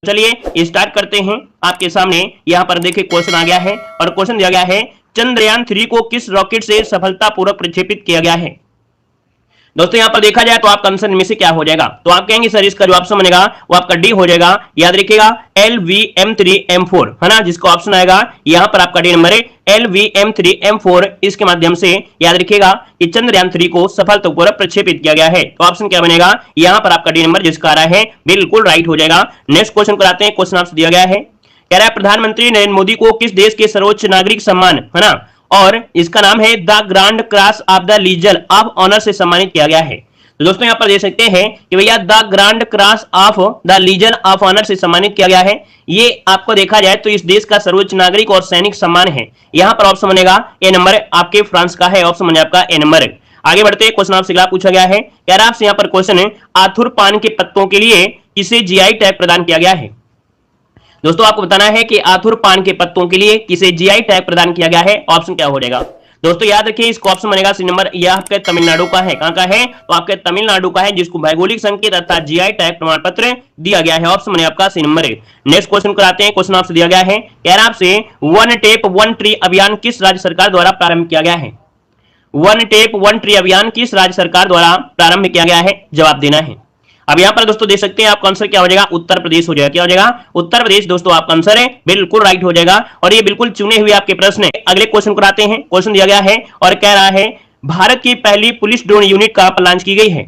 चलिए स्टार्ट करते हैं। आपके सामने यहाँ पर देखिए क्वेश्चन आ गया है और क्वेश्चन दिया गया है चंद्रयान 3 को किस रॉकेट से सफलतापूर्वक प्रक्षेपित किया गया है। दोस्तों यहाँ पर देखा जाए तो आपका आंसर में से क्या हो जाएगा, तो आप कहेंगे सर इसका जो ऑप्शन बनेगा वो आपका डी हो जाएगा। याद रखिएगा LVM3M4 है ना, जिसका ऑप्शन आएगा यहाँ पर आपका डी नंबर है LVM3M4। इसके माध्यम से याद रखिएगा कि चंद्रयान 3 को सफलतापूर्वक प्रक्षेपित किया गया है। तो ऑप्शन क्या बनेगा यहाँ पर आपका डी नंबर जिसका आ रहा है बिल्कुल राइट हो जाएगा। नेक्स्ट क्वेश्चन कराते हैं। क्वेश्चन आपसे दिया गया है, कह रहा है प्रधानमंत्री नरेंद्र मोदी को किस देश के सर्वोच्च नागरिक सम्मान है ना, और इसका नाम है the Grand Cross of the Legion of Honour से सम्मानित किया गया है। तो दोस्तों यहां पर देख सकते हैं कि भैया the Grand Cross of the Legion of Honour से सम्मानित किया गया है। ये आपको देखा जाए तो इस देश का सर्वोच्च नागरिक और सैनिक सम्मान है। यहां पर ऑप्शन बनेगा ए नंबर, आपके फ्रांस का है। ऑप्शन बने आपका ए नंबर। आगे बढ़ते हैं। क्वेश्चन आपसे पूछा गया है, कह रहा है आपसे यहां पर क्वेश्चन है आथुर पान के पत्तों के लिए किसे जीआई टैग प्रदान किया गया है। दोस्तों आपको बताना है कि आथुर पान के पत्तों के लिए किसे जीआई टैग प्रदान किया गया है। ऑप्शन क्या हो जाएगा दोस्तों, याद रखिए इसका ऑप्शन बनेगा सी नंबर। यह आपके तमिलनाडु का है। कहां का है, तो आपके तमिलनाडु का है, जिसको भौगोलिक संकेत अर्थात जीआई टैग प्रमाण पत्र दिया गया है। ऑप्शन बने आपका सी नंबर। नेक्स्ट क्वेश्चन कराते हैं। क्वेश्चन आपसे दिया गया है, कह रहा आपसे वन टेप वन ट्री अभियान किस राज्य सरकार द्वारा प्रारंभ किया गया है। वन टेप वन ट्री अभियान किस राज्य सरकार द्वारा प्रारंभ किया गया है, जवाब देना है। अब यहां पर दोस्तों देख सकते हैं आपका आंसर क्या हो जाएगा, उत्तर प्रदेश हो जाएगा। क्या हो जाएगा, उत्तर प्रदेश। दोस्तों आपका आंसर है बिल्कुल राइट हो जाएगा और ये बिल्कुल चुने हुए आपके प्रश्न है। अगले क्वेश्चन को आते हैं। क्वेश्चन दिया गया है और कह रहा है भारत की पहली पुलिस ड्रोन यूनिट कहां पर लॉन्च की गई है।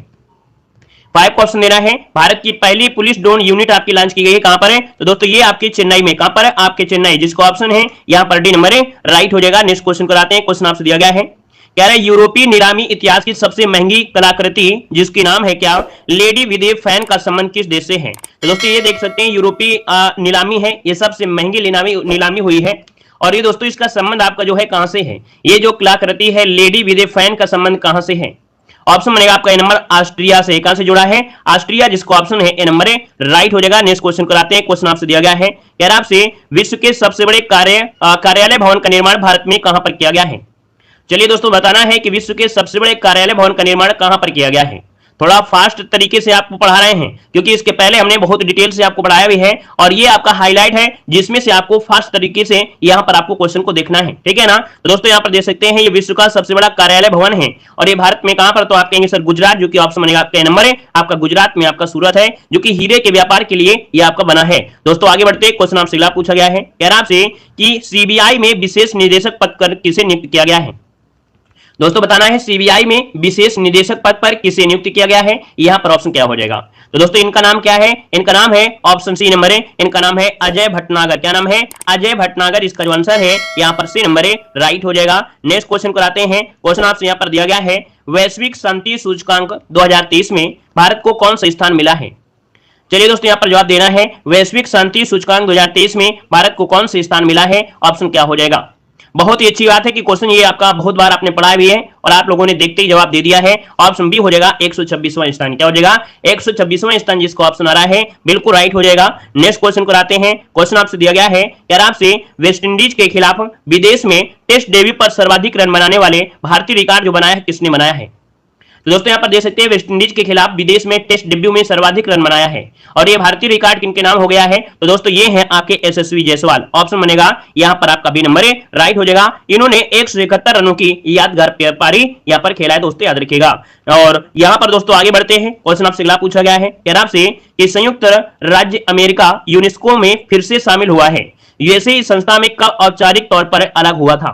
5 ऑप्शन देना है। भारत की पहली पुलिस ड्रोन यूनिट आपकी लॉन्च की गई है, कहां पर है, तो दोस्तों ये आपकी चेन्नई में। कहां पर है, आपके चेन्नई, जिसका ऑप्शन है यहां पर डी नंबर राइट हो जाएगा। नेक्स्ट क्वेश्चन कराते हैं। क्वेश्चन आपसे दिया गया है, कह रहे यूरोपीय नीलामी इतिहास की सबसे महंगी कलाकृति जिसकी नाम है क्या, लेडी विद ए फैन का संबंध किस देश से है। तो दोस्तों ये देख सकते हैं यूरोपीय नीलामी है, ये सबसे महंगी नीलामी हुई है और ये दोस्तों इसका संबंध आपका जो है कहां से है, ये जो कलाकृति है लेडी विद ए फैन का संबंध कहां से है। ऑप्शन बनेगा आपका ए नंबर, ऑस्ट्रिया से। कहां से जुड़ा है, ऑस्ट्रिया, जिसका ऑप्शन है ए नंबर राइट हो जाएगा। नेक्स्ट क्वेश्चन कराते हैं। क्वेश्चन आपसे दिया गया है, कह रहा आपसे विश्व के सबसे बड़े कार्यालय भवन का निर्माण भारत में कहां पर किया गया है। चलिए दोस्तों बताना है कि विश्व के सबसे बड़े कार्यालय भवन का निर्माण कहां पर किया गया है। थोड़ा फास्ट तरीके से आपको पढ़ा रहे हैं क्योंकि इसके पहले हमने बहुत डिटेल से आपको पढ़ाया भी है और ये आपका हाईलाइट है जिसमें से आपको फास्ट तरीके से यहां पर आपको क्वेश्चन को देखना है, ठीक है ना। तो दोस्तों यहां पर देख सकते हैं ये विश्व का सबसे बड़ा कार्यालय भवन है और ये भारत में कहां पर, तो आप कहेंगे सर गुजरात, जो कि ऑप्शन बनेगा आपका नंबर है। आपका गुजरात में आपका सूरत है, जो कि हीरे के व्यापार के लिए ये आपका बना है। दोस्तों आगे बढ़ते क्वेश्चन आपसे अगला पूछा गया है, कह रहा आपसे कि सीबीआई में विशेष निदेशक पद पर किसे नियुक्त किया गया है। दोस्तों बताना है सीबीआई में विशेष निदेशक पद पर किसे नियुक्त किया गया है। यहां पर ऑप्शन क्या हो जाएगा, तो दोस्तों इनका नाम क्या है, इनका नाम है ऑप्शन सी नंबर है, इनका नाम है अजय भटनागर। क्या नाम है, अजय भटनागर। इसका जो आंसर है यहां पर सी नंबर राइट हो जाएगा। नेक्स्ट क्वेश्चन कराते हैं। क्वेश्चन आपसे यहां पर दिया गया है, वैश्विक शांति सूचकांक 2023 में भारत को कौन सा स्थान मिला है। चलिए दोस्तों यहां पर जवाब देना है, वैश्विक शांति सूचकांक 2023 में भारत को कौन सा स्थान मिला है। ऑप्शन क्या हो जाएगा। बहुत ही अच्छी बात है कि क्वेश्चन ये आपका बहुत बार आपने पढ़ा भी है और आप लोगों ने देखते ही जवाब दे दिया है। ऑप्शन बी हो जाएगा 126वां स्थान। क्या हो जाएगा, 126वां स्थान, जिसको ऑप्शन आ रहा है बिल्कुल राइट हो जाएगा। नेक्स्ट क्वेश्चन कराते हैं। क्वेश्चन आपसे दिया गया है, कह रहा आपसे वेस्ट इंडीज के खिलाफ विदेश में टेस्ट डेब्यू पर सर्वाधिक रन बनाने वाले भारतीय रिकॉर्ड जो बनाया है किसने बनाया है। तो दोस्तों यहां पर देख सकते हैं वेस्ट इंडीज के खिलाफ विदेश में टेस्ट डेब्यू में सर्वाधिक रन बनाया है और ये भारतीय रिकॉर्ड किनके नाम हो गया है, तो दोस्तों ये हैं आपके यशस्वी जायसवाल। ऑप्शन बनेगा यहां पर आपका बी नंबर राइट हो जाएगा। इन्होंने 171 रनों की यादगार पारी यहां पर खेला है, दोस्तों याद रखिएगा। और यहां पर दोस्तों आगे बढ़ते हैं। क्वेश्चन आपसे अगला पूछा गया है, कह रहा आपसे कि संयुक्त राज्य अमेरिका यूनेस्को में फिर से शामिल हुआ है, यूएसए इस संस्था में कब औपचारिक तौर पर अलग हुआ था।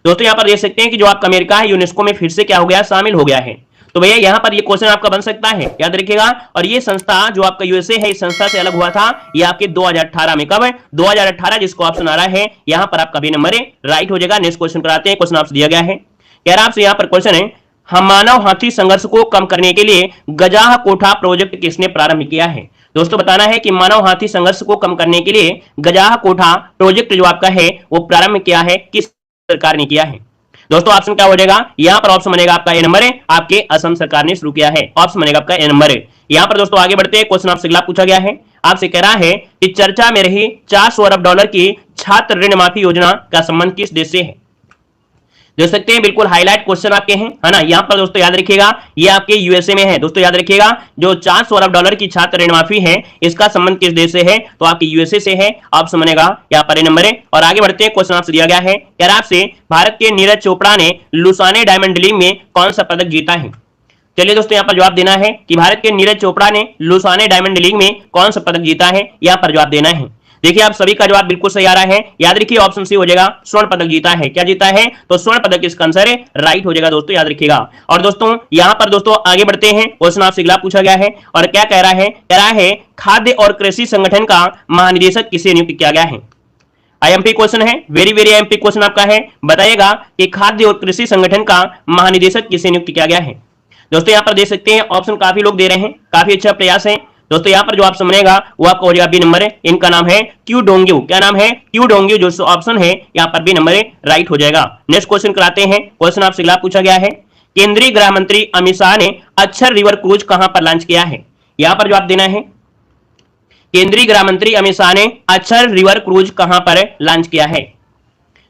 दोस्तों यहां पर देख सकते हैं कि जो आपका अमेरिका है यूनेस्को में फिर से क्या हो गया, शामिल हो गया है। तो भैया यहां पर ये क्वेश्चन आपका बन सकता है, याद रखिएगा। और ये संस्था जो आपका यूएसए है, इस संस्था से अलग हुआ था ये आपके 2018 में। कब है, 2018, जिसको ऑप्शन आ रहा है यहां पर आपका बी नंबर राइट हो जाएगा। नेक्स्ट क्वेश्चन कराते हैं। क्वेश्चन आपसे दिया गया है, कह रहा आपसे यहां पर क्वेश्चन है, हम मानव हाथी संघर्ष को कम करने के लिए गजाह कोठा प्रोजेक्ट किसने प्रारंभ किया है। दोस्तों बताना है कि मानव हाथी संघर्ष को कम करने के लिए गजाह कोठा प्रोजेक्ट जो आपका है वो प्रारंभ किया है, किस सरकार ने किया है। दोस्तों ऑप्शन क्या हो जाएगा, यहां पर ऑप्शन बनेगा आपका ए नंबर है, आपके असम सरकार ने शुरू किया है। ऑप्शन बनेगा आपका ए नंबर है। यहां पर दोस्तों आगे बढ़ते हैं। क्वेश्चन आपसे अगला पूछा गया है, आपसे कह रहा है कि चर्चा में रही $400 अरब की छात्र ऋण माफी योजना का संबंध किस देश से है। देख सकते हैं बिल्कुल हाईलाइट क्वेश्चन आपके हैं, है ना। यहाँ पर दोस्तों याद रखिएगा ये आपके यूएसए में है। दोस्तों याद रखिएगा जो $400 अरब की छात्र ऋण माफी है इसका संबंध किस देश से है, तो आपके यूएसए से है। ऑप्शन बनेगा यहाँ पर नंबर है। और आगे बढ़ते हैं, क्वेश्चन आपसे दिया गया है यार आपसे भारत के नीरज चोपड़ा ने लुसाने डायमंड लीग में कौन सा पदक जीता है। चलिए दोस्तों यहाँ पर जवाब देना है कि भारत के नीरज चोपड़ा ने लुसाने डायमंड लीग में कौन सा पदक जीता है, यहाँ पर जवाब देना है। देखिए आप सभी का जवाब बिल्कुल सही आ रहा है। याद रखिए ऑप्शन सी हो जाएगा, स्वर्ण पदक जीता है। क्या जीता है, तो स्वर्ण पदक इसका आंसर है, राइट हो जाएगा दोस्तों, याद रखिएगा। और दोस्तों यहाँ पर दोस्तों आगे बढ़ते हैं, क्वेश्चन आपसे अगला पूछा गया है और क्या कह रहा है खाद्य और कृषि संगठन का महानिदेशक किसे नियुक्त किया गया है। आईएमपी क्वेश्चन है, वेरी वेरी आईएमपी क्वेश्चन आपका है। बताइएगा कि खाद्य और कृषि संगठन का महानिदेशक किसे नियुक्त किया गया है। दोस्तों यहाँ पर देख सकते हैं ऑप्शन काफी लोग दे रहे हैं, काफी अच्छा प्रयास है दोस्तों। यहाँ पर जो ऑप्शन बनेगा वो आपका हो जाएगा बी नंबर है। इनका नाम है क्यू डोंग्यू। क्या नाम है, क्यू डोंग्यू। जो ऑप्शन है यहाँ पर बी नंबर है, राइट हो जाएगा। नेक्स्ट क्वेश्चन कराते हैं, क्वेश्चन आपसे अगला पूछा गया है केंद्रीय गृह मंत्री अमित शाह ने अक्षर रिवर क्रूज कहां पर लॉन्च किया है। यहाँ पर जवाब देना है केंद्रीय गृह मंत्री अमित शाह ने अक्षर रिवर क्रूज कहां पर लॉन्च किया है।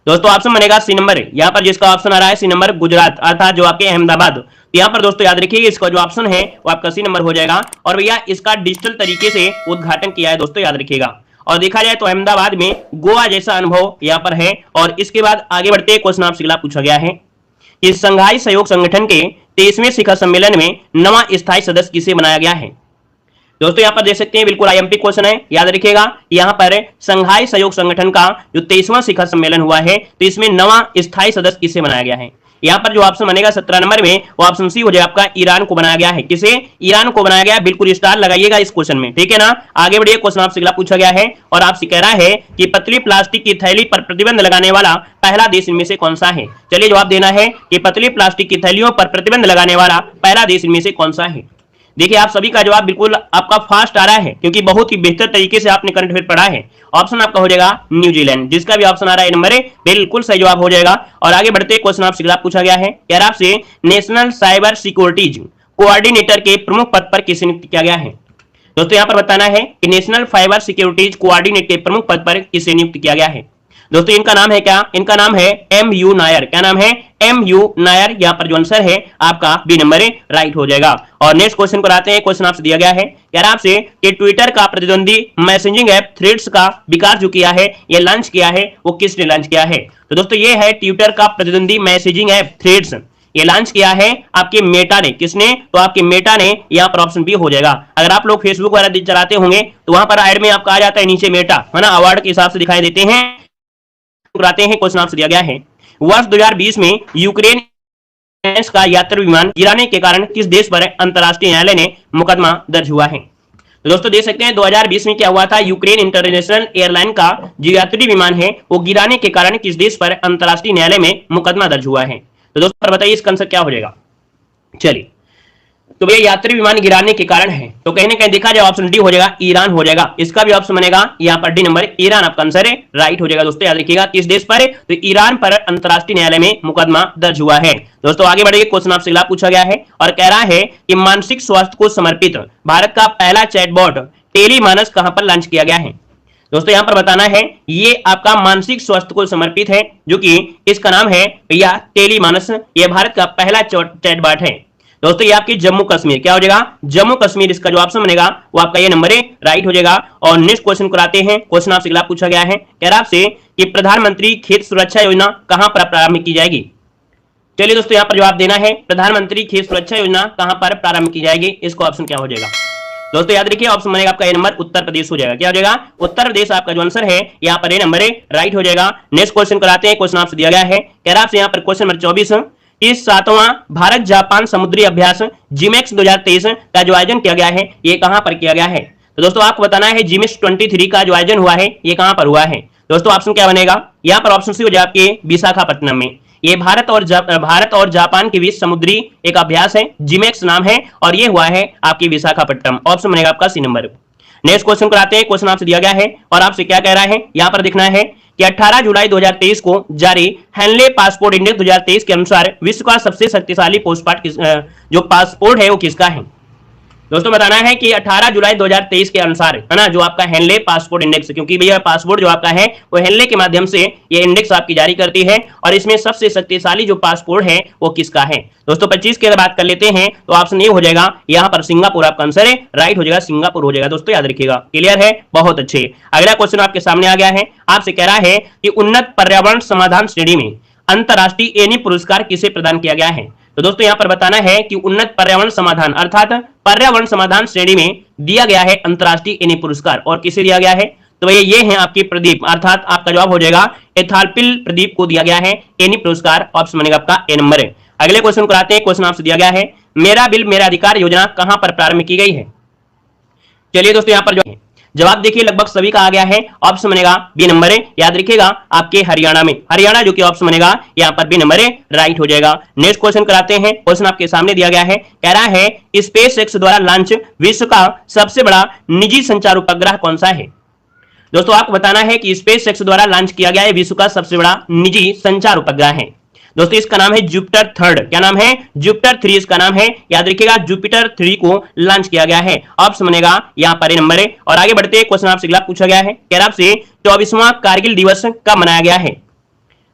दोस्तों ऑप्शन बनेगा सी नंबर। यहाँ पर जिसका ऑप्शन आ रहा है सी नंबर गुजरात, अर्थात जो आपके अहमदाबाद। यहाँ पर दोस्तों याद रखिए इसका जो ऑप्शन है वो आपका सी नंबर हो जाएगा। और भैया इसका डिजिटल तरीके से उद्घाटन किया है दोस्तों, याद रखिएगा। और देखा जाए तो अहमदाबाद में गोवा जैसा अनुभव यहाँ पर है। और इसके बाद आगे बढ़ते क्वेश्चन आपसे अगला पूछा गया है कि संघाई सहयोग संगठन के 23वें शिखर सम्मेलन में नवा स्थायी सदस्य किसे बनाया गया है। दोस्तों यहाँ पर देख सकते हैं बिल्कुल आईएमपी क्वेश्चन है, याद रखिएगा। यहाँ पर संघाई सहयोग संगठन का जो 23वां शिखर सम्मेलन हुआ है तो इसमें नवा स्थायी सदस्य किसे बनाया गया है। यहाँ पर जो ऑप्शन बनेगा 17 नंबर में वो ऑप्शन सी हो जाएगा आपका, ईरान को बनाया गया है। किसे, ईरान को बनाया गया। बिल्कुल स्टार लगाइएगा इस क्वेश्चन में, ठीक है ना। आगे बढ़िए, क्वेश्चन आपसे अगला पूछा गया है और आपसे कह रहा है कि पतली प्लास्टिक की थैली पर प्रतिबंध लगाने वाला पहला देश इनमें से कौन सा है। चलिए जवाब देना है कि पतली प्लास्टिक की थैलियों पर प्रतिबंध लगाने वाला पहला देश इनमें से कौन सा है। देखिए आप सभी का जवाब बिल्कुल आपका फास्ट आ रहा है क्योंकि बहुत ही बेहतर तरीके से आपने करंट अफेयर पढ़ा है। ऑप्शन आपका हो जाएगा न्यूजीलैंड, जिसका भी ऑप्शन आ रहा है नंबर बिल्कुल सही जवाब हो जाएगा। और आगे बढ़ते क्वेश्चन आपसे अगला पूछा गया है यार आपसे नेशनल साइबर सिक्योरिटीज कोऑर्डिनेटर के प्रमुख पद पर किसे नियुक्त किया गया है। दोस्तों यहाँ पर बताना है कि नेशनल साइबर सिक्योरिटीज कोऑर्डिनेटर के प्रमुख पद पर किसे नियुक्त किया गया है। दोस्तों इनका नाम है क्या, इनका नाम है एम.यू. नायर। क्या नाम है, एम.यू. नायर। यहाँ पर जो आंसर है आपका बी नंबर है, राइट हो जाएगा। और नेक्स्ट क्वेश्चन को आते हैं, क्वेश्चन आपसे दिया गया है यार आपसे कि ट्विटर का प्रतिद्वंदी मैसेजिंग ऐप थ्रेड्स का विकास जो किया है, ये लॉन्च किया है, वो किसने लॉन्च किया है। तो दोस्तों ये है ट्विटर का प्रतिद्वंदी मैसेजिंग ऐप थ्रेड्स, ये लॉन्च किया है आपके मेटा ने। किसने, तो आपके मेटा ने। यहाँ पर ऑप्शन बी हो जाएगा। अगर आप लोग फेसबुक वगैरह चलाते होंगे तो वहां पर एड में आपका आ जाता है नीचे मेटा, है ना, अवार्ड के हिसाब से दिखाई देते हैं। क्वेश्चन आपसे दिया गया है वर्ष 2020 में यूक्रेन का यात्री विमान गिराने के कारण किस देश पर अंतरराष्ट्रीय न्यायालय ने मुकदमा दर्ज हुआ है। तो दोस्तों देख सकते हैं 2020 में क्या हुआ था, यूक्रेन इंटरनेशनल एयरलाइन का जो यात्री विमान है वो गिराने के कारण किस देश पर अंतरराष्ट्रीय न्यायालय में मुकदमा दर्ज हुआ है। तो दोस्तों बताइए इसका आंसर क्या हो जाएगा। चलिए तो भैया यात्री विमान गिराने के कारण है तो कहीं ना कहीं देखा जाए ऑप्शन डी हो जाएगा, ईरान हो जाएगा। इसका भी ऑप्शन बनेगा यहाँ पर डी नंबर, ईरान आपका आंसर है, राइट हो जाएगा। दोस्तों याद रखिएगा किस देश पर, तो ईरान पर अंतरराष्ट्रीय न्यायालय में मुकदमा दर्ज हुआ है। दोस्तों आगे बढ़िए, क्वेश्चन आपसे अगला पूछा गया है और कह रहा है कि मानसिक स्वास्थ्य को समर्पित भारत का पहला चैटबॉट टेलीमानस कहां पर लॉन्च किया गया है। दोस्तों यहां पर बताना है ये आपका मानसिक स्वास्थ्य को समर्पित है, जो कि इसका नाम है या टेलीमानस। ये भारत का पहला चैटबॉट है। दोस्तों ये आपकी जम्मू कश्मीर, क्या हो जाएगा, जम्मू कश्मीर। इसका जो ऑप्शन बनेगा वो आपका ये नंबर है, राइट हो जाएगा। और नेक्स्ट क्वेश्चन कराते हैं, क्वेश्चन आपसे अगला पूछा गया है कह रहा आपसे कि प्रधानमंत्री खेत सुरक्षा योजना कहां पर प्रारंभ की जाएगी। चलिए दोस्तों यहाँ पर जवाब देना है प्रधानमंत्री खेत सुरक्षा योजना कहां पर प्रारंभ की जाएगी। इसका ऑप्शन क्या हो जाएगा। दोस्तों याद रखिए ऑप्शन बनेगा आपका ये नंबर, उत्तर प्रदेश हो जाएगा। क्या हो जाएगा, उत्तर प्रदेश आपका जो आंसर है यहाँ पर ये नंबर है, राइट हो जाएगा। नेक्स्ट क्वेश्चन कराते हैं, क्वेश्चन आपसे दिया गया है कह रहा आपसे यहाँ पर क्वेश्चन नंबर 24 इस 7वां भारत जापान समुद्री अभ्यास जिमेक्स 2023 का जो आयोजन किया गया है ये कहां पर किया गया है। तो दोस्तों आपको बताना है जिमेक्स 23 का जो आयोजन हुआ है ये कहां पर हुआ है। दोस्तों ऑप्शन क्या बनेगा, यहाँ पर ऑप्शन सी हो जाए आपके विशाखापट्टनम में। ये भारत और जापान के बीच समुद्री एक अभ्यास है, जिमेक्स नाम है, और ये हुआ है आपकी विशाखापट्टनम। ऑप्शन बनेगा आपका सी नंबर। नेक्स्ट क्वेश्चन कराते हैं, क्वेश्चन आपसे दिया गया है और आपसे क्या कह रहा है, यहाँ पर देखना है कि 18 जुलाई 2023 को जारी हेनले पासपोर्ट इंडेक्स 2023 के अनुसार विश्व का सबसे शक्तिशाली जो पासपोर्ट है वो किसका है। दोस्तों बताना है कि 18 जुलाई 2023 के अनुसार, है ना, जो आपका हेनले पासपोर्ट इंडेक्स, क्योंकि भैया पासपोर्ट जो आपका है वो हेनले के माध्यम से ये इंडेक्स आपकी जारी करती है, और इसमें सबसे शक्तिशाली जो पासपोर्ट है वो किसका है। दोस्तों 25 की बात कर लेते हैं तो ऑप्शन ए हो जाएगा यहाँ पर सिंगापुर, आपका आंसर है राइट हो जाएगा, सिंगापुर हो जाएगा। दोस्तों याद रखिएगा, क्लियर है, बहुत अच्छे। अगला क्वेश्चन आपके सामने आ गया है, आपसे कह रहा है कि उन्नत पर्यावरण समाधान श्रेणी में अंतरराष्ट्रीय एनी पुरस्कार किसे प्रदान किया गया है। तो दोस्तों यहां पर बताना है कि उन्नत पर्यावरण समाधान अर्थात पर्यावरण समाधान श्रेणी में दिया गया है अंतरराष्ट्रीय एनी पुरस्कार, और किसे दिया गया है, तो ये है आपके प्रदीप, अर्थात आपका जवाब हो जाएगा एथालपिल प्रदीप को दिया गया है एनी पुरस्कार, ऑप्शन बनेगा आपका ए नंबर है। अगले क्वेश्चन को आते हैं, क्वेश्चन आपसे दिया गया है, मेरा बिल मेरा अधिकार योजना कहां पर प्रारंभ की गई है। चलिए दोस्तों यहां पर जो है जवाब देखिए लगभग सभी का आ गया है, ऑप्शन बनेगा बी नंबर है, याद रखिएगा आपके हरियाणा में, हरियाणा जो कि ऑप्शन बनेगा यहां पर बी नंबर है, राइट हो जाएगा। नेक्स्ट क्वेश्चन कराते हैं, क्वेश्चन आपके सामने दिया गया है, कह रहा है स्पेस एक्स द्वारा लॉन्च विश्व का सबसे बड़ा निजी संचार उपग्रह कौन सा है। दोस्तों आपको बताना है कि स्पेस एक्स द्वारा लॉन्च किया गया है विश्व का सबसे बड़ा निजी संचार उपग्रह है। दोस्तों इसका नाम है जुपिटर 3, क्या नाम है, जुपिटर 3 इसका नाम है, याद रखिएगा जुपिटर 3 को लॉन्च किया गया है, ऑप्शन बनेगा यहां पर ए नंबर है। और आगे बढ़ते हैं, क्वेश्चन आपसे अगला पूछा गया है, कह रहा आपसे 24वां कारगिल दिवस कब मनाया गया है।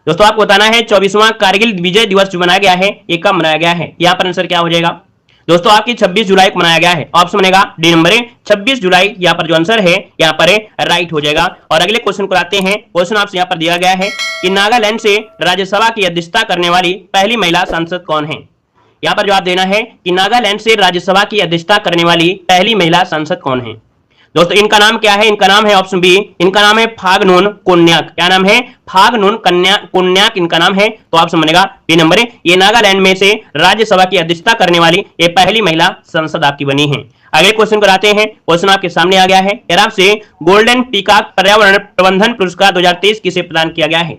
दोस्तों आपको बताना है 24वां कारगिल विजय दिवस जो मनाया गया है ये कब मनाया गया है, यहां पर आंसर क्या हो जाएगा। दोस्तों आपकी 26 जुलाई को मनाया गया है, ऑप्शन बनेगा डी नंबर है, 26 जुलाई यहाँ पर जो आंसर है यहाँ पर राइट हो जाएगा। और अगले क्वेश्चन को आते हैं, क्वेश्चन आपसे यहाँ पर दिया गया है कि नागालैंड से राज्यसभा की अध्यक्षता करने वाली पहली महिला सांसद कौन है। यहाँ पर जवाब देना है कि नागालैंड से राज्यसभा की अध्यक्षता करने वाली पहली महिला सांसद कौन है। दोस्तों इनका नाम क्या है, इनका नाम है ऑप्शन बी, इनका नाम है फागनून कोन्याक, क्या नाम है, फागनून कोन्याक इनका नाम है, तो ऑप्शन बनेगा बी नंबर है। ये नागालैंड में से राज्यसभा की अध्यक्षता करने वाली ये पहली महिला संसद आपकी बनी है। अगले क्वेश्चन को आते हैं, क्वेश्चन आपके सामने आ गया है, आपसे गोल्डन पीकॉक पर्यावरण प्रबंधन पुरस्कार 2023 किसे प्रदान किया गया है।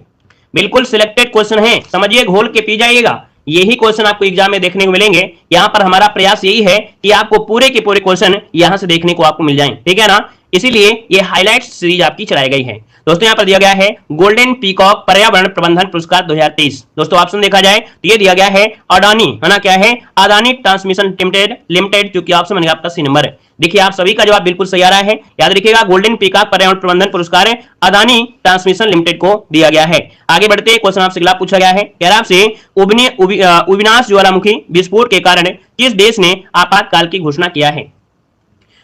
बिल्कुल सिलेक्टेड क्वेश्चन है, समझिए घोल के पी जाइएगा, यही क्वेश्चन आपको एग्जाम में देखने को मिलेंगे। यहां पर हमारा प्रयास यही है कि आपको पूरे के पूरे क्वेश्चन यहां से देखने को आपको मिल जाएं, ठीक है ना, इसीलिए ये हाईलाइट सीरीज आपकी चलाई गई है। दोस्तों यहां पर दिया गया है गोल्डन पीकॉक पर्यावरण प्रबंधन पुरस्कार 2023। दोस्तों ऑप्शन देखा जाए तो ये दिया गया है अडानी, है ना, क्या है, अडानी ट्रांसमिशन लिमिटेड, जो कि ऑप्शन बनेगा आपका सी नंबर है। देखिए आप सभी का जवाब बिल्कुल सही आ रहा है, याद रखिएगा गोल्डन पीकॉक पर्यावरण प्रबंधन पुरस्कार है अदानी ट्रांसमिशन लिमिटेड को दिया गया है। आगे बढ़ते क्वेश्चन आपसे अगला पूछा गया है, कह रहा आपसे अविनाश ज्वालामुखी विस्फोट के कारण किस देश ने आपातकाल की घोषणा किया है।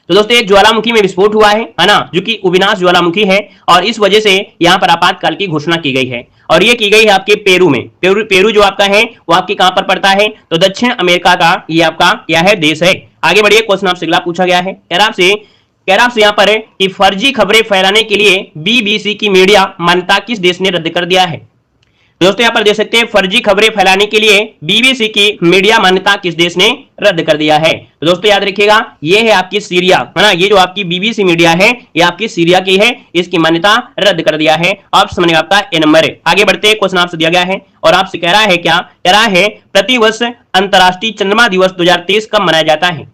तो दोस्तों एक ज्वालामुखी में विस्फोट हुआ है ना, जो कि अविनाश ज्वालामुखी है, और इस वजह से यहाँ पर आपातकाल की घोषणा की गई है, और ये की गई है आपके पेरू में। पेरू जो आपका है वो आपके कहां पर पड़ता है, तो दक्षिण अमेरिका का ये आपका क्या है, देश है। आगे बढ़िए, क्वेश्चन आपसे अगला पूछा गया है, कह रहा आपसे यहाँ पर है कि फर्जी खबरें फैलाने के लिए बीबीसी की मीडिया मान्यता किस देश ने रद्द कर दिया है। दोस्तों यहाँ पर देख सकते हैं फर्जी खबरें फैलाने के लिए बीबीसी की मीडिया मान्यता किस देश ने रद्द कर दिया है। तो दोस्तों याद रखिएगा ये है आपकी सीरिया, है ना, ये जो आपकी बीबीसी मीडिया है ये आपकी सीरिया की है, इसकी मान्यता रद्द कर दिया है, ऑप्शन बनेगा आपका ए नंबर है। आगे बढ़ते क्वेश्चन आपसे दिया गया है और आपसे कह रहा है क्या, कह रहा है प्रतिवर्ष अंतर्राष्ट्रीय चंद्रमा दिवस 2023 कब मनाया जाता है।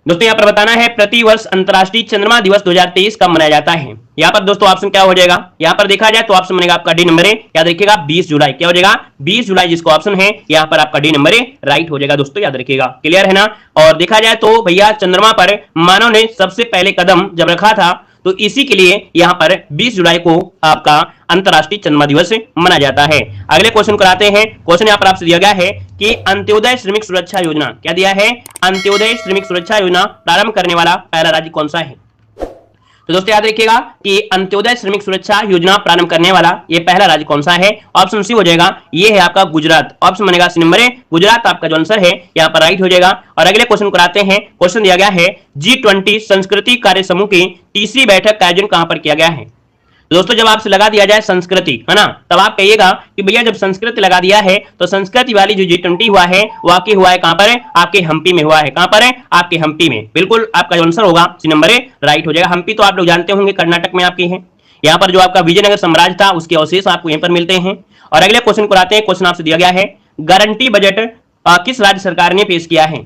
दोस्तों यहाँ पर बताना है प्रतिवर्ष अंतर्राष्ट्रीय चंद्रमा दिवस 2023 कब मनाया जाता है। यहाँ पर दोस्तों ऑप्शन क्या हो जाएगा, यहाँ पर देखा जाए तो ऑप्शन बनेगा आपका डी नंबर है, याद रखिएगा 20 जुलाई, क्या हो जाएगा 20 जुलाई जिसको ऑप्शन है यहाँ पर आपका डी नंबर है, राइट हो जाएगा। दोस्तों याद रखिएगा, क्लियर है ना। और देखा जाए तो भैया चंद्रमा पर मानव ने सबसे पहले कदम जब रखा था तो इसी के लिए यहाँ पर 20 जुलाई को आपका अंतर्राष्ट्रीय चंद्रमा दिवस मनाया जाता है। अगले क्वेश्चन कराते हैं, क्वेश्चन यहाँ पर आपसे दिया गया है कि अंत्योदय श्रमिक सुरक्षा योजना, क्या दिया है, अंत्योदय श्रमिक सुरक्षा योजना प्रारंभ करने वाला पहला राज्य कौन सा है। तो दोस्तों याद रखिएगा कि अंत्योदय श्रमिक सुरक्षा योजना प्रारंभ करने वाला ये पहला राज्य कौन सा है, ऑप्शन सी हो जाएगा, ये है आपका गुजरात, ऑप्शन बनेगा सी नंबर है, गुजरात आपका जो आंसर है यहाँ पर राइट हो जाएगा। और अगले क्वेश्चन कराते हैं, क्वेश्चन दिया गया है G20 संस्कृति कार्य समूह की तीसरी बैठक का आयोजन कहां पर किया गया है। दोस्तों जब आपसे लगा दिया जाए संस्कृति, है ना, तब आप कहिएगा कि भैया जब संस्कृति लगा दिया है तो संस्कृति वाली जो G20 हुआ है वो आपके हुआ है कहां पर है, आपके हम्पी में हुआ है, कहां पर है, आपके हम्पी में, बिल्कुल आपका जो आंसर होगा सी नंबर है, राइट हो जाएगा। हम्पी तो आप लोग जानते होंगे कर्नाटक में आपकी है, यहाँ पर जो आपका विजयनगर साम्राज्य था उसके अवशेष आपको यहीं पर मिलते हैं। और अगले क्वेश्चन को आते हैं, क्वेश्चन आपसे दिया गया है गारंटी बजट किस राज्य सरकार ने पेश किया है।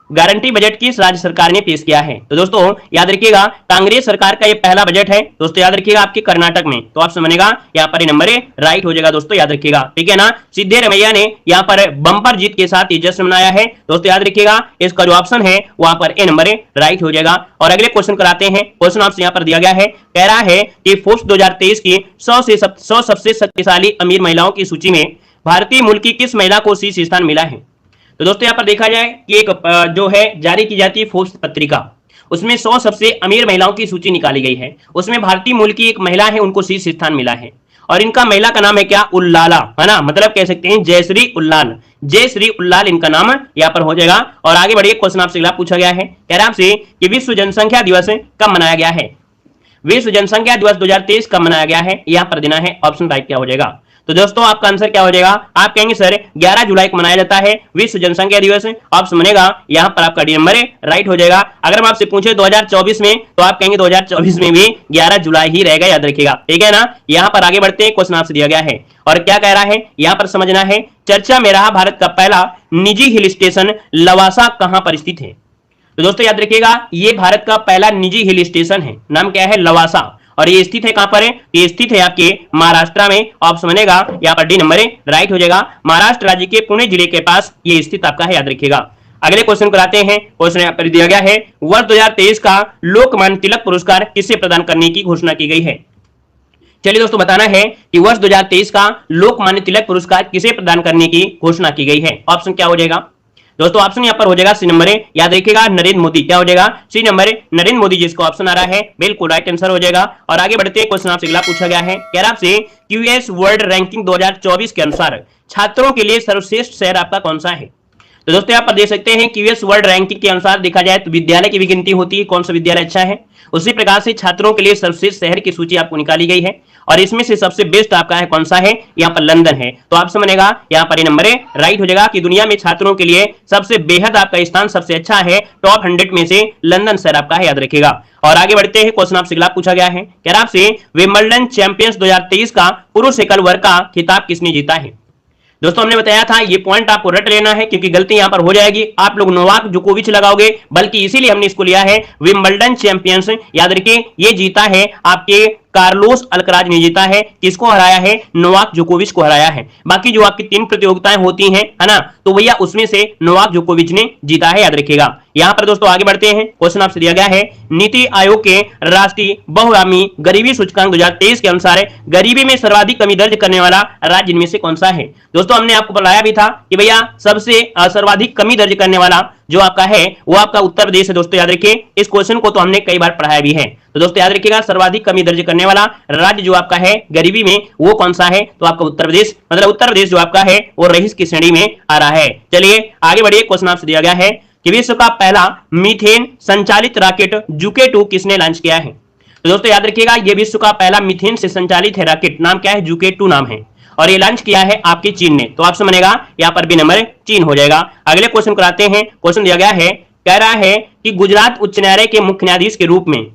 गारंटी बजट किस राज्य सरकार ने पेश किया है? तो दोस्तों याद रखिएगा, कांग्रेस सरकार का ये पहला बजट है। दोस्तों याद रखिएगा आपके कर्नाटक में, तो आप समझेगा यहाँ पर नंबर ए राइट हो जाएगा। दोस्तों याद रखिएगा, ठीक है ना। सिद्धरमैया ने यहाँ पर बम्पर जीत के साथ ये जश्न मनाया है। दोस्तों याद रखिएगा, इसका जो ऑप्शन है वहां पर ए नंबर ए राइट हो जाएगा। और अगले क्वेश्चन कराते हैं। क्वेश्चन आपसे यहाँ पर दिया गया है, कह रहा है कि फोर्ब्स 2023 की 100 सबसे शक्तिशाली अमीर महिलाओं की सूची में भारतीय मूल की किस महिला को शीर्ष स्थान मिला है? तो दोस्तों यहाँ पर देखा जाए कि एक जो है जारी की जाती है फोर्ब्स पत्रिका, उसमें 100 सबसे अमीर महिलाओं की सूची निकाली गई है। उसमें भारतीय मूल की एक महिला है, उनको शीर्ष स्थान मिला है। और इनका महिला का नाम है क्या? उल्लाला, है ना, मतलब कह सकते हैं जयश्री उल्लाल। जयश्री उल्लाल इनका नाम यहाँ पर हो जाएगा। और आगे बढ़िए, क्वेश्चन आपसे अगला पूछा गया है, कह रहा है आपसे कि विश्व जनसंख्या दिवस कब मनाया गया है? विश्व जनसंख्या दिवस 2023 कब मनाया गया है? यहाँ पर देना है ऑप्शन राइट क्या हो जाएगा। तो दोस्तों आपका आंसर क्या हो जाएगा? आप कहेंगे सर 11 जुलाई को मनाया जाता है विश्व जनसंख्या दिवस। आप सुनेगा यहाँ पर आपका डी नंबर राइट हो जाएगा। अगर मैं आपसे पूछे 2024 में, तो आप कहेंगे 2024 में भी 11 जुलाई ही रहेगा, याद रखिएगा, ठीक है ना। यहाँ पर आगे बढ़ते हैं, क्वेश्चन आपसे दिया गया है और क्या कह रहा है यहाँ पर समझना है। चर्चा में रहा भारत का पहला निजी हिल स्टेशन लवासा कहां पर स्थित है? तो दोस्तों याद रखिएगा, ये भारत का पहला निजी हिल स्टेशन है, नाम क्या है? लवासा। और ये स्थित है कहां पर है? ये स्थित है आपके महाराष्ट्र में। आप समझेगा यहाँ पर डी नंबर राइट हो जाएगा। महाराष्ट्र राज्य के पुणे जिले के पास ये स्थित आपका है, याद रखिएगा। अगले क्वेश्चन कराते हैं। क्वेश्चन यहाँ पर दिया गया है, वर्ष 2023 का लोकमान्य तिलक पुरस्कार किसे प्रदान करने की घोषणा की गई है? चलिए दोस्तों बताना है कि वर्ष 2023 का लोकमान्य तिलक पुरस्कार किसे प्रदान करने की घोषणा की गई है। ऑप्शन क्या हो जाएगा? दोस्तों ऑप्शन यहाँ पर हो जाएगा सी नंबर ए, याद रखिएगा नरेंद्र मोदी। क्या हो जाएगा? सी नंबर नरेंद्र मोदी जिसको ऑप्शन आ रहा है, बिल्कुल राइट आंसर हो जाएगा। और आगे बढ़ते हैं, क्वेश्चन आपसे अगला पूछा गया है, कह रहा आपसे क्यूएस वर्ल्ड रैंकिंग 2024 के अनुसार छात्रों के लिए सर्वश्रेष्ठ शहर आपका कौन सा है? तो दोस्तों यहाँ पर देख सकते हैं क्यूएस वर्ल्ड रैंकिंग के अनुसार देखा जाए तो विद्यालय की भी गिनती होती है, कौन सा विद्यालय अच्छा है। उसी प्रकार से छात्रों के लिए सर्वश्रेष्ठ शहर की सूची आपको निकाली गई है और इसमें से सबसे बेस्ट आपका है कौन सा है? यहाँ पर लंदन है। तो आप समझेगा यहाँ पर नंबर राइट हो जाएगा कि दुनिया में छात्रों के लिए सबसे बेहद आपका स्थान सबसे अच्छा है, टॉप 100 में से लंदन शहर आपका है, याद रखिएगा। और आगे बढ़ते हैं, क्वेश्चन आपसे अगला पूछा गया है, कह रहा आपसे विंबलडन चैंपियंस 2023 का पुरुष एकल वर्ग का खिताब किसने जीता है? दोस्तों हमने बताया था ये पॉइंट आपको रट लेना है क्योंकि गलती यहां पर हो जाएगी, आप लोग नोवाक जोकोविच लगाओगे, बल्कि इसीलिए हमने इसको लिया है विंबलडन चैंपियंस। याद रखिए ये जीता है आपके कार्लोस अल्कराज ने जीता है। किसको हराया है? नोवाक जोकोविच को हराया है। बाकी जो आपकी 3 प्रतियोगिताएं होती हैं, है ना, तो भैया उसमें से नोवाक जोकोविच ने जीता है, याद रखिएगा। यहां पर दोस्तों आगे बढ़ते हैं, क्वेश्चन आपसे दिया गया है नीति आयोग के राष्ट्रीय बहुआयामी गरीबी सूचकांक 2023 के अनुसार गरीबी में सर्वाधिक कमी दर्ज करने वाला राज्य इनमें से कौन सा है? दोस्तों हमने आपको बताया भी था कि भैया सबसे सर्वाधिक कमी दर्ज करने वाला जो आपका है वो आपका उत्तर प्रदेश है। दोस्तों याद रखिए, इस क्वेश्चन को तो हमने कई बार पढ़ाया भी है। तो दोस्तों याद रखिएगा सर्वाधिक कमी दर्ज करने वाला राज्य जो आपका है गरीबी में वो कौन सा है? तो आपका उत्तर प्रदेश, मतलब उत्तर प्रदेश जो आपका है वो रईस की श्रेणी में आ रहा है। चलिए आगे बढ़िए, क्वेश्चन आपसे दिया गया है कि विश्व का पहला मीथेन संचालित रॉकेट जुके 2 किसने लॉन्च किया है? तो दोस्तों याद रखिएगा ये विश्व का पहला मीथेन से संचालित है रॉकेट, नाम क्या है? जुके 2 नाम है और ये लॉन्च किया है आपकी चीन ने। तो आप समझेगा यहाँ पर भी नंबर चीन हो जाएगा। अगले क्वेश्चन कराते हैं। क्वेश्चन दिया गया है, कह रहा है कि गुजरात उच्च न्यायालय के मुख्य न्यायाधीश के रूप में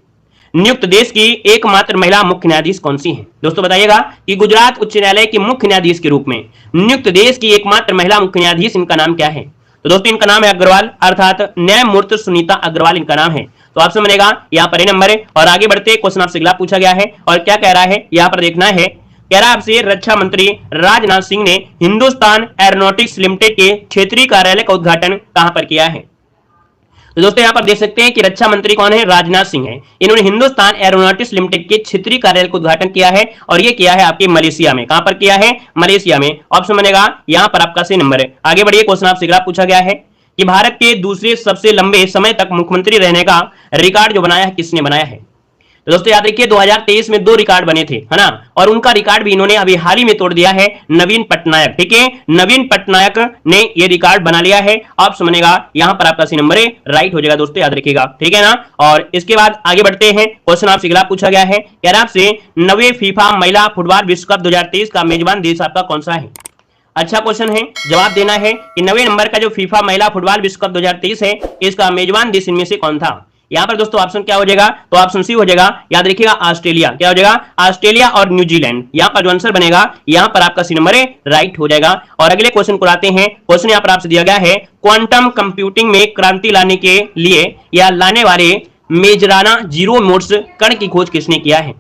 नियुक्त देश की एकमात्र महिला मुख्य न्यायाधीश कौन सी है? दोस्तों बताइएगा कि गुजरात उच्च न्यायालय के मुख्य न्यायाधीश के रूप में नियुक्त देश की एकमात्र महिला मुख्य न्यायाधीश, इनका नाम क्या है? तो दोस्तों इनका नाम है अग्रवाल, अर्थात न्यायमूर्ति सुनीता अग्रवाल इनका नाम है। तो आप समझेगा यहाँ पर नंबर है। और आगे बढ़ते क्वेश्चन आपसे अगला पूछा गया है और क्या कह रहा है यहाँ पर देखना है, कह रहा आपसे रक्षा मंत्री राजनाथ सिंह ने हिंदुस्तान एरोनॉटिक्स लिमिटेड के क्षेत्रीय कार्यालय का उद्घाटन कहां पर किया है? तो दोस्तों यहाँ पर देख सकते हैं कि रक्षा मंत्री कौन है? राजनाथ सिंह है। इन्होंने हिंदुस्तान एरोनॉटिक्स लिमिटेड के क्षेत्रीय कार्यालय का उद्घाटन किया है और ये किया है आपके मलेशिया में। कहां पर किया है? मलेशिया में। ऑप्शन बनेगा यहाँ पर आपका सी नंबर है। आगे बढ़िए, क्वेश्चन आपसे अगला पूछा गया है कि भारत के दूसरे सबसे लंबे समय तक मुख्यमंत्री रहने का रिकॉर्ड जो बनाया है किसने बनाया है? तो दोस्तों याद रखिए 2023 में 2 रिकॉर्ड बने थे, है ना, और उनका रिकॉर्ड भी इन्होंने अभी हाल ही में तोड़ दिया है, नवीन पटनायक। ठीक है, नवीन पटनायक ने ये रिकॉर्ड बना लिया है। आप समझेगा यहाँ पर आपका सी नंबर राइट हो जाएगा, दोस्तों याद रखिएगा, ठीक है ना। और इसके बाद आगे बढ़ते हैं, क्वेश्चन आपसे अगला पूछा गया है, कह रहा आपसे 9वें फीफा महिला फुटबॉल विश्व कप 2023 का मेजबान देश आपका कौन सा है? अच्छा क्वेश्चन है, जवाब देना है कि 9वें नंबर का जो फीफा महिला फुटबॉल विश्व कप 2023 है इसका मेजबान देश इनमें से कौन था? यहाँ पर दोस्तों ऑप्शन क्या हो जाएगा, तो ऑप्शन सी हो जाएगा, याद रखिएगा ऑस्ट्रेलिया। क्या हो जाएगा, ऑस्ट्रेलिया और न्यूजीलैंड। यहाँ पर जो आंसर बनेगा यहाँ पर आपका सी नंबर राइट हो जाएगा। और अगले क्वेश्चन को आते हैं। क्वेश्चन यहाँ पर आपसे दिया गया है, क्वांटम कंप्यूटिंग में क्रांति लाने के लिए या लाने वाले मेजराना जीरो मोड्स कण की खोज किसने किया है।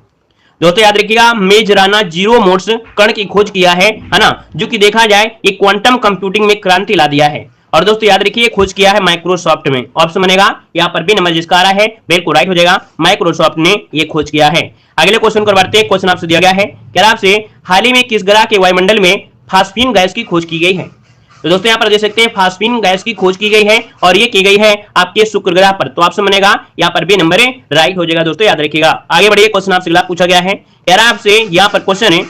दोस्तों याद रखिएगा, मेजराना जीरो मोड्स कण की खोज किया है ना, जो कि देखा जाए ये क्वांटम कंप्यूटिंग में क्रांति ला दिया है। और दोस्तों याद रखिए खोज किया है माइक्रोसॉफ्ट में। ऑप्शन बनेगा यहाँ पर बी नंबर जिसका आ रहा है बिल्कुल राइट हो जाएगा, माइक्रोसॉफ्ट ने ये खोज किया है। अगले क्वेश्चन को बढ़ते हैं। क्वेश्चन आपसे दिया गया है, क्या आपसे हाल ही में किस ग्रह के वायुमंडल में फास्फीन गैस की खोज की गई है। तो दोस्तों यहाँ पर देख सकते हैं फास्फीन गैस की खोज की गई है और ये की गई है आपके शुक्र ग्रह पर। तो ऑप्शन बनेगा यहाँ पर बी नंबर राइट हो जाएगा। दोस्तों याद रखिएगा। आगे बढ़िए, क्वेश्चन आपसे पूछा गया है, कह रहा आपसे यहाँ पर क्वेश्चन है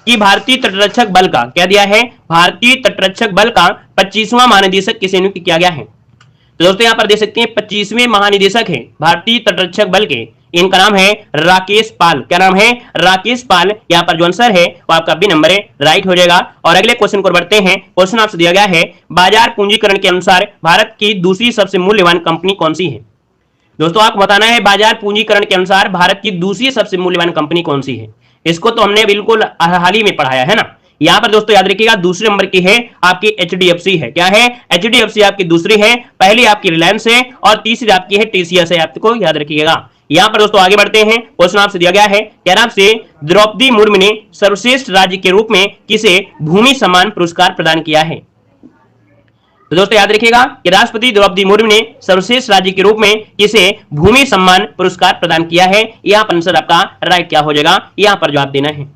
कि भारतीय तटरक्षक बल का क्या दिया है, भारतीय तटरक्षक बल का 25वां महानिदेशक किसे नियुक्त किया गया है। तो दोस्तों यहाँ पर देख सकते हैं 25वें महानिदेशक है भारतीय तटरक्षक बल के, इनका नाम है राकेश पाल। क्या नाम है, राकेश पाल। यहाँ पर जो आंसर है वो आपका बी नंबर राइट हो जाएगा। और अगले क्वेश्चन को बढ़ते हैं। क्वेश्चन आपसे दिया गया है, बाजार पूंजीकरण के अनुसार भारत की दूसरी सबसे मूल्यवान कंपनी कौन सी है। दोस्तों आपको बताना है बाजार पूंजीकरण के अनुसार भारत की दूसरी सबसे मूल्यवान कंपनी कौन सी है। इसको तो हमने बिल्कुल हाल ही में पढ़ाया है ना। यहाँ पर दोस्तों याद रखिएगा दूसरे नंबर की है आपकी एचडीएफसी है। क्या है, एचडीएफसी आपकी दूसरी है, पहली आपकी रिलायंस है और तीसरी आपकी है टीसीएस है। आपको याद रखिएगा। यहाँ पर दोस्तों आगे बढ़ते हैं। क्वेश्चन आपसे दिया गया है, क्या आपसे द्रौपदी मुर्मू ने सर्वश्रेष्ठ राज्य के रूप में किसे भूमि सम्मान पुरस्कार प्रदान किया है। तो दोस्तों याद रखिएगा कि राष्ट्रपति द्रौपदी मुर्मू ने सर्वश्रेष्ठ राज्य के रूप में किसे भूमि सम्मान पुरस्कार प्रदान किया है। यहाँ पर आंसर आपका राइट क्या हो जाएगा, यहाँ पर जवाब देना है।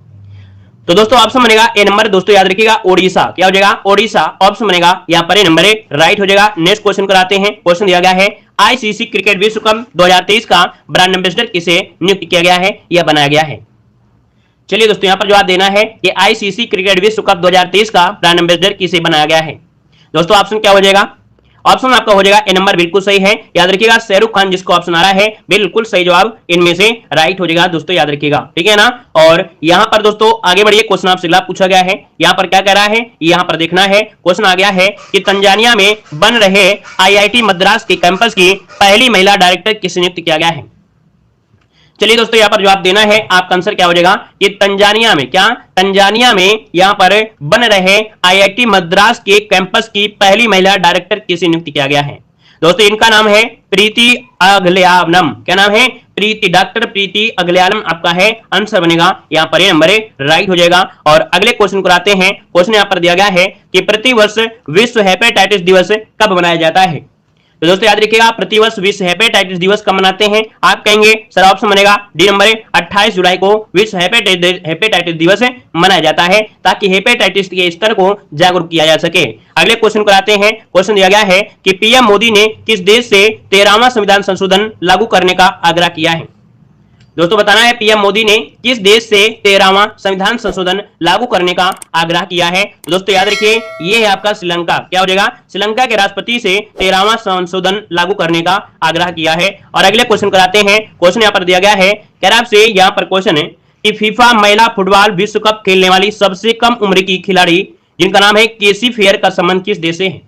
तो दोस्तों ऑप्शन बनेगा ए नंबर। दोस्तों याद रखिएगा ओडिशा। क्या हो जाएगा, ओडिशा। ऑप्शन बनेगा यहाँ पर ए नंबर राइट हो जाएगा। नेक्स्ट क्वेश्चन कराते हैं। क्वेश्चन दिया गया है, आईसीसी क्रिकेट विश्व कप 2023 का ब्रांड एम्बेसडर किसे नियुक्त किया गया है या बनाया गया है। चलिए दोस्तों यहाँ पर जवाब देना है कि आईसीसी क्रिकेट विश्व कप 2023 का ब्रांड एम्बेसडर किसे बनाया गया है। दोस्तों ऑप्शन क्या हो जाएगा, ऑप्शन आपका हो जाएगा ए नंबर बिल्कुल सही है। याद रखिएगा शाहरुख खान जिसको ऑप्शन आ रहा है बिल्कुल सही जवाब इनमें से राइट हो जाएगा। दोस्तों याद रखिएगा, ठीक है ना। और यहाँ पर दोस्तों आगे बढ़िए, क्वेश्चन आपसे पूछा गया है। यहाँ पर क्या कह रहा है, यहाँ पर देखना है। क्वेश्चन आ गया है कि तंजानिया में बन रहे आईआईटी मद्रास के कैंपस की पहली महिला डायरेक्टर किसे नियुक्त किया गया है। चलिए दोस्तों यहाँ पर जवाब देना है। आपका आंसर क्या हो जाएगा कि तंजानिया में, क्या तंजानिया में यहाँ पर बन रहे आईआईटी मद्रास के कैंपस की पहली महिला डायरेक्टर किसे नियुक्त किया गया है। दोस्तों इनका नाम है प्रीति अगलियालम। क्या नाम है, प्रीति, डॉक्टर प्रीति अगलियालम आपका है। आंसर बनेगा यहाँ पर ये नंबर राइट हो जाएगा। और अगले क्वेश्चन को आते हैं। क्वेश्चन यहाँ पर दिया गया है कि प्रतिवर्ष विश्व हेपेटाइटिस दिवस कब मनाया जाता है। तो दोस्तों याद रखिएगा प्रतिवर्ष विश्व हेपेटाइटिस दिवस कब मनाते हैं। आप कहेंगे सर ऑप्शन बनेगा डी नंबर 28 जुलाई को विश्व हेपेटाइटिस दिवस मनाया जाता है, ताकि हेपेटाइटिस के स्तर को जागरूक किया जा सके। अगले क्वेश्चन को आते हैं। क्वेश्चन दिया गया है कि पीएम मोदी ने किस देश से 13वां संविधान संशोधन लागू करने का आग्रह किया है। दोस्तों बताना है पीएम मोदी ने किस देश से 13वां संविधान संशोधन लागू करने का आग्रह किया है। तो दोस्तों याद रखिए ये है आपका श्रीलंका। क्या हो जाएगा, श्रीलंका के राष्ट्रपति से 13वां संशोधन लागू करने का आग्रह किया है। और अगले क्वेश्चन कराते हैं। क्वेश्चन यहाँ पर दिया गया है, कह रहा आपसे यहाँ पर क्वेश्चन है कि फीफा महिला फुटबॉल विश्व कप खेलने वाली सबसे कम उम्र की खिलाड़ी जिनका नाम है केसी फेयर का संबंध किस देश से है।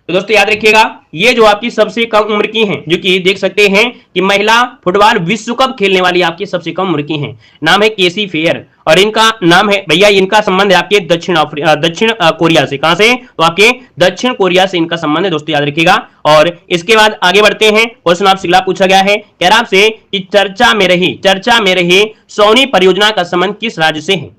तो दोस्तों याद रखिएगा ये जो आपकी सबसे कम उम्र की हैं, जो कि देख सकते हैं कि महिला फुटबॉल विश्व कप खेलने वाली आपकी सबसे कम उम्र की हैं, नाम है केसी फेयर। और इनका नाम है भैया, इनका संबंध है आपके दक्षिण कोरिया से। कहां से, तो आपके दक्षिण कोरिया से इनका संबंध है। दोस्तों याद रखिएगा। और इसके बाद आगे बढ़ते हैं। क्वेश्चन आपसे पूछा गया है, कह रहा आपसे कि चर्चा में रही सोनी परियोजना का संबंध किस राज्य से है।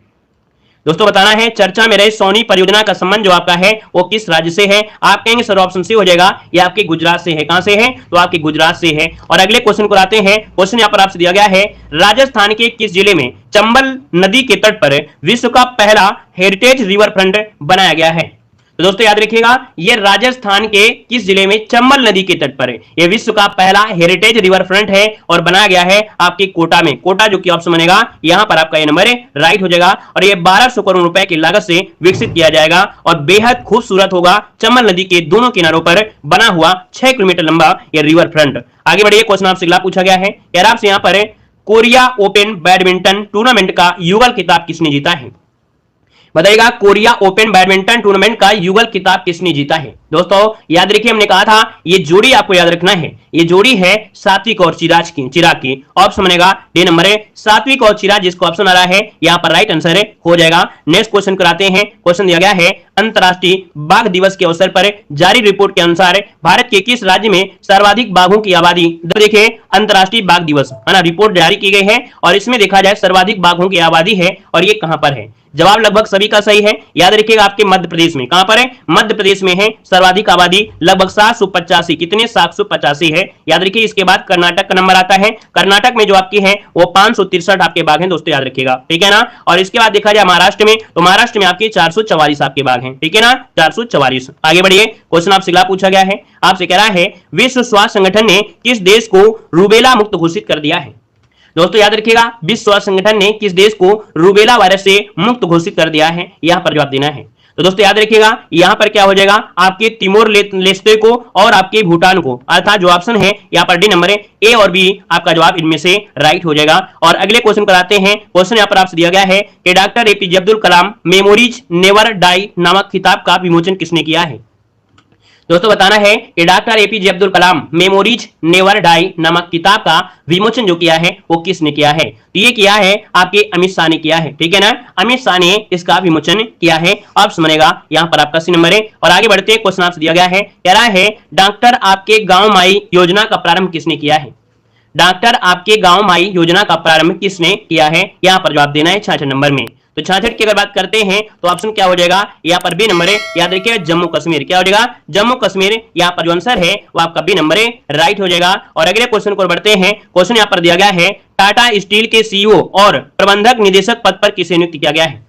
दोस्तों बताना है चर्चा में रहे सोनी परियोजना का संबंध जो आपका है वो किस राज्य से है। आप कहेंगे सर ऑप्शन सी हो जाएगा, ये आपके गुजरात से है। कहां से है, तो आपके गुजरात से है। और अगले क्वेश्चन को आते हैं। क्वेश्चन यहां पर आपसे दिया गया है, राजस्थान के किस जिले में चंबल नदी के तट पर विश्व का पहला हेरिटेज रिवर फ्रंट बनाया गया है। तो दोस्तों याद रखिएगा ये राजस्थान के किस जिले में चंबल नदी के तट पर है ये विश्व का पहला हेरिटेज रिवर फ्रंट है और बनाया गया है आपके कोटा में। कोटा जो कि ऑप्शन बनेगा यहां पर आपका ये नंबर राइट हो जाएगा। और ये 1200 करोड़ रुपए की लागत से विकसित किया जाएगा और बेहद खूबसूरत होगा। चंबल नदी के दोनों किनारों पर बना हुआ 6 किलोमीटर लंबा ये रिवर फ्रंट। आगे बढ़िए, क्वेश्चन आपसे अगला पूछा गया है, यार आपसे यहाँ पर कोरिया ओपन बैडमिंटन टूर्नामेंट का युगल खिताब किसने जीता है। बताइएगा कोरिया ओपन बैडमिंटन टूर्नामेंट का युगल खिताब किसने जीता है। दोस्तों याद रखिए, हमने कहा था ये जोड़ी आपको याद रखना है, ये जोड़ी है सात्विक और चिराग की। ऑप्शन बनेगा डी नंबर है सात्विक और चिराग, जिसको ऑप्शन आ रहा है यहां पर राइट आंसर हो जाएगा। नेक्स्ट क्वेश्चन कराते हैं। क्वेश्चन दिया गया है अंतरराष्ट्रीय बाघ दिवस के अवसर पर जारी रिपोर्ट के अनुसार भारत के किस राज्य में सर्वाधिक बाघों की आबादी। देखिए अंतरराष्ट्रीय बाघ दिवस है ना, रिपोर्ट जारी की गई है और इसमें देखा जाए सर्वाधिक बाघों की आबादी है और ये कहां पर है। जवाब लगभग सभी का सही है। याद रखिएगा आपके मध्य प्रदेश में, कहां पर है, मध्य प्रदेश में है सर्वाधिक आबादी लगभग 785। कितने, 785 है। याद रखिए इसके बाद कर्नाटक का नंबर आता है, कर्नाटक में जो आपकी है वो 563 आपके बाघ हैं दोस्तों, याद रखिएगा, ठीक है ना। और इसके बाद देखा जाए महाराष्ट्र में, तो महाराष्ट्र में आपके 444 आपके बाघ हैं, ठीक है ना, 444। आगे बढ़िए, क्वेश्चन आपसे अगला पूछा गया है, आपसे कह रहा है विश्व स्वास्थ्य संगठन ने किस देश को रूबेला मुक्त घोषित कर दिया है। दोस्तों याद रखिएगा विश्व स्वास्थ्य संगठन ने किस देश को रूबेला वायरस से मुक्त घोषित कर दिया है, यहां पर जवाब देना है। तो दोस्तों याद रखिएगा यहां पर क्या हो जाएगा, आपके तिमोर लेस्ते को और आपके भूटान को, अर्थात जो ऑप्शन है यहां पर डी नंबर है ए और बी आपका जवाब इनमें से राइट हो जाएगा। और अगले क्वेश्चन कराते हैं। क्वेश्चन यहां पर आपसे दिया गया है कि doctor APJ Abdul Kalam memories never die नामक किताब का विमोचन किसने किया है। दोस्तों बताना है कि doctor APJ Abdul Kalam memories never die नामक किताब का विमोचन जो किया है वो किसने किया है। तो ये किया है आपके अमित शाह ने किया है, ठीक है ना, अमित शाह ने इसका विमोचन किया है। ऑप्शन बनेगा यहां पर आपका सी नंबर है। और आगे बढ़ते हैं, क्वेश्चन आपसे दिया गया है, कह रहा है डॉक्टर आपके गांव माई योजना का प्रारंभ किसने किया है। डॉक्टर आपके गांव माई योजना का प्रारंभ किसने किया है, यहां पर जवाब देना है 66 नंबर में। तो 66 की अगर बात करते हैं तो ऑप्शन क्या हो जाएगा, यहाँ पर बी नंबर है। याद रखिएगा जम्मू कश्मीर, क्या हो जाएगा, जम्मू कश्मीर। यहाँ पर जो आंसर है वो आपका बी नंबर है, राइट हो जाएगा। और अगले क्वेश्चन को बढ़ते हैं। क्वेश्चन यहाँ पर दिया गया है टाटा स्टील के सीईओ और प्रबंधक निदेशक पद पर किसे नियुक्त किया गया है।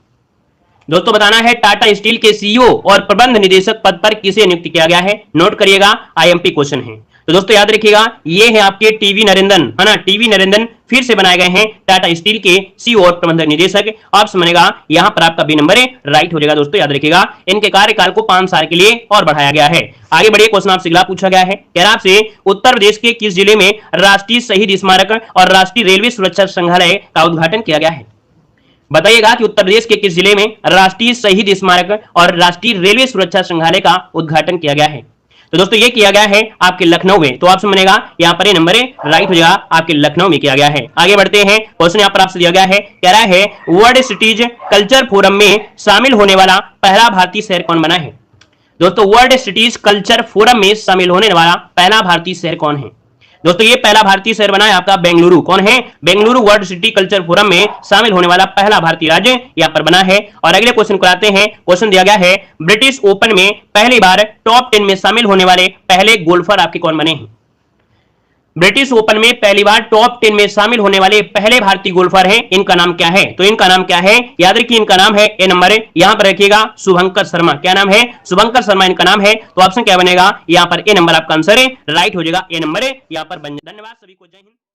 दोस्तों बताना है टाटा स्टील के सीईओ और प्रबंध निदेशक पद पर किसे नियुक्त किया गया है। नोट करिएगा आईएमपी क्वेश्चन है। तो दोस्तों याद रखिएगा ये है आपके टीवी नरेंद्रन, है ना, टीवी नरेंद्रन फिर से बनाए गए हैं टाटा स्टील के सीईओ और प्रबंधक निदेशक। ऑप्शन बनेगा यहां पर आपका बी नंबर है, राइट हो जाएगा। दोस्तों याद रखिएगा इनके कार्यकाल को 5 साल के लिए और बढ़ाया गया है। आगे बढ़िए, क्वेश्चन आपसे अगला पूछा गया है, कह रहा आपसे उत्तर प्रदेश के किस जिले में राष्ट्रीय शहीद स्मारक और राष्ट्रीय रेलवे सुरक्षा संग्रहालय का उद्घाटन किया गया है। बताइएगा कि उत्तर प्रदेश के किस जिले में राष्ट्रीय शहीद स्मारक और राष्ट्रीय रेलवे सुरक्षा संग्रहालय का उद्घाटन किया गया है। तो दोस्तों ये किया गया है आपके लखनऊ में। तो ऑप्शन बनेगा यहाँ पर ये नंबर है, राइट हो जाएगा, आपके लखनऊ में किया गया है। आगे बढ़ते हैं, क्वेश्चन यहाँ पर आपसे दिया गया है, कह रहा है वर्ल्ड सिटीज कल्चर फोरम में शामिल होने वाला पहला भारतीय शहर कौन बना है। दोस्तों वर्ल्ड सिटीज कल्चर फोरम में शामिल होने वाला पहला भारतीय शहर कौन है। दोस्तों ये पहला भारतीय शहर बना है आपका बेंगलुरु। कौन है, Bengaluru world city culture forum में शामिल होने वाला पहला भारतीय राज्य यहाँ पर बना है। और अगले क्वेश्चन को आते हैं। क्वेश्चन दिया गया है ब्रिटिश ओपन में पहली बार टॉप 10 में शामिल होने वाले पहले गोल्फर आपके कौन बने हैं। ब्रिटिश ओपन में पहली बार टॉप 10 में शामिल होने वाले पहले भारतीय गोल्फर हैं, इनका नाम क्या है। तो इनका नाम क्या है, याद रखिए इनका नाम है ए नंबर है, यहां पर रखिएगा शुभंकर शर्मा। क्या नाम है, शुभंकर शर्मा इनका नाम है। तो ऑप्शन क्या बनेगा, यहां पर ए नंबर आपका आंसर है, राइट हो जाएगा, ए नंबर है यहां पर बन जाए। धन्यवाद सभी को, जय हिंद।